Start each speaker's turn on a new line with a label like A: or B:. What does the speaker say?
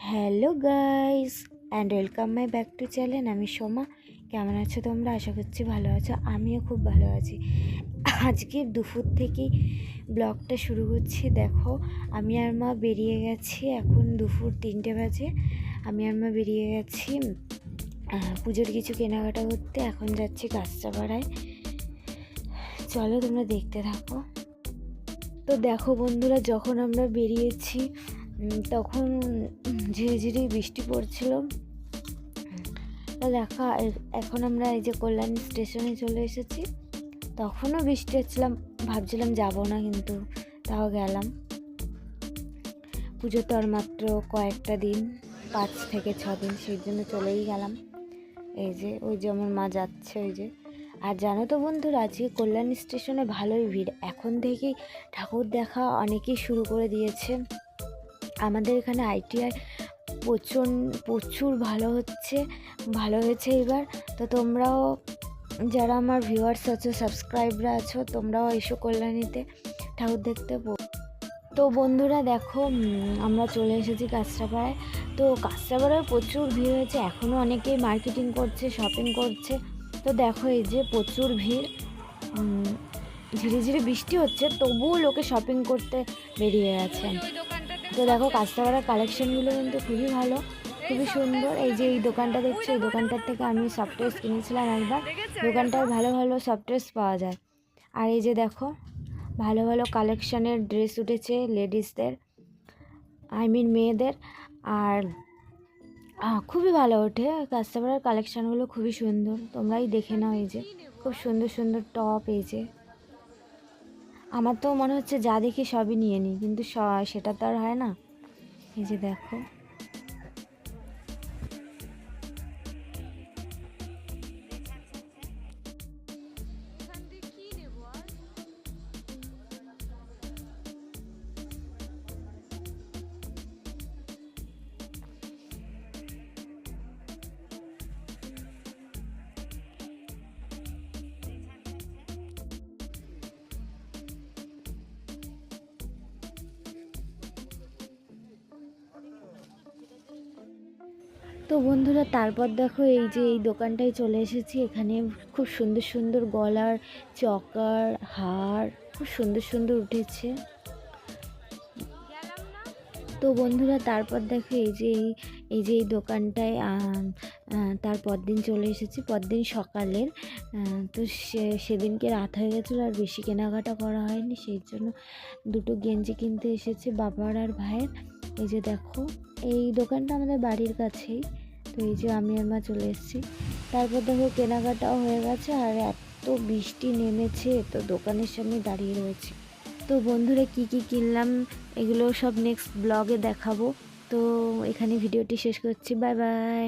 A: Hello guys and welcome my back to channel. আমি সোমা। কেমন আছো তোমরা? আশা করছি ভালো আছো। আমিও খুব ভালো আছি। আজকে দুপুর থেকেই ব্লগটা শুরু করছি। দেখো, আমি আর মা বেরিয়ে গেছি। এখন দুপুর 3টে বাজে। আমি আর মা বেরিয়ে গেছি পুজোর কিছু কেনাকাটা করতে। এখন যাচ্ছি কাঁচরাপাড়ায়। চলো তোমরা দেখতে থাকো। তো দেখো বন্ধুরা, যখন আমরা বেরিয়েছি তখন ঝিরি ঝিরি বৃষ্টি পড়ছিল। তো দেখো এখন আমরা এই যে কল্যাণী স্টেশনে চলে এসেছি। তখনও বৃষ্টি হচ্ছিলাম, ভাবছিলাম যাব না, কিন্তু তাও গেলাম। পুজো তো আর মাত্র কয়েকটা দিন, 5 থেকে 6 দিন, সেই জন্য চলেই গেলাম। এই যে ওই যে আমার মা যাচ্ছে, ওই যে। আর জানো তো বন্ধুরা, আজকে কল্যাণী স্টেশনে ভালোই ভিড়। এখন থেকেই ঠাকুর দেখা অনেকেই শুরু করে দিয়েছে। আমাদের এখানে ITI প্রচুর ভালো হয়েছে এবার। তো তোমরাও যারা আমার ভিউয়ার্স আছো, সাবস্ক্রাইবার আছো, তোমরাও এসো কল্যাণীতে ঠাকুর দেখতে। তো বন্ধুরা দেখো, আমরা চলে এসেছি কাঁচরাপাড়ায়। তো কাঁচরাপাড়ায় প্রচুর ভিড় হয়েছে, এখনও অনেকেই মার্কেটিং করছে, শপিং করছে। তো দেখো এই যে প্রচুর ভিড়, ঝিরি ঝিরি বৃষ্টি হচ্ছে, তবুও লোকে শপিং করতে বেরিয়ে গেছে। তো দেখো কাঁচরাপাড়ার কালেকশনগুলো কিন্তু খুবই ভালো, খুবই সুন্দর। এই যে এই দোকানটা দেখছো, এই দোকানটার থেকে আমি সফটওয়্যার কিনেছিলাম একবার। দোকানটায় ভালো ভালো সফটওয়্যার পাওয়া যায়। আর এই যে দেখো, ভালো ভালো কালেকশনের ড্রেস উঠেছে লেডিসদের, মেয়েদের। আর খুবই ভালো ওঠে কাস্টমারের কালেকশানগুলো, খুবই সুন্দর। তোমরাই দেখে নাও। এই যে খুব সুন্দর সুন্দর টপ। এই যে আমার তো মনে হচ্ছে যা দেখি সবই নিয়ে নিই, কিন্তু সেটা তো আর হয় না। এই যে দেখো, তো বন্ধুরা তারপর দেখো এই যে এই দোকানটায় চলে এসেছি। এখানে খুব সুন্দর সুন্দর গলার চকার হার খুব সুন্দর সুন্দর উঠেছে। তো বন্ধুরা তারপর দেখো এই দোকানটায় তার পরদিন চলে এসেছি, পরদিন সকালের। তো সেদিনকে রাত হয়ে গেছিলো, আর বেশি কেনাকাটা করা হয়নি, সেই জন্য দুটো গেঞ্জি কিনতে এসেছি বাবার আর ভাইয়ের। এই যে দেখো, এই দোকানটা আমাদের বাড়ির কাছেই। তো এই যে আমি আর মা চলে এসেছি। তারপর দেখো কেনাকাটাও হয়ে গেছে, আর এত বৃষ্টি নেমেছে, তো দোকানের সামনে দাঁড়িয়ে রয়েছে। তো বন্ধুরা কি কি কিনলাম এগুলো সব নেক্সট ব্লগে দেখাবো। তো এখানে ভিডিওটি শেষ করছি। Bye bye.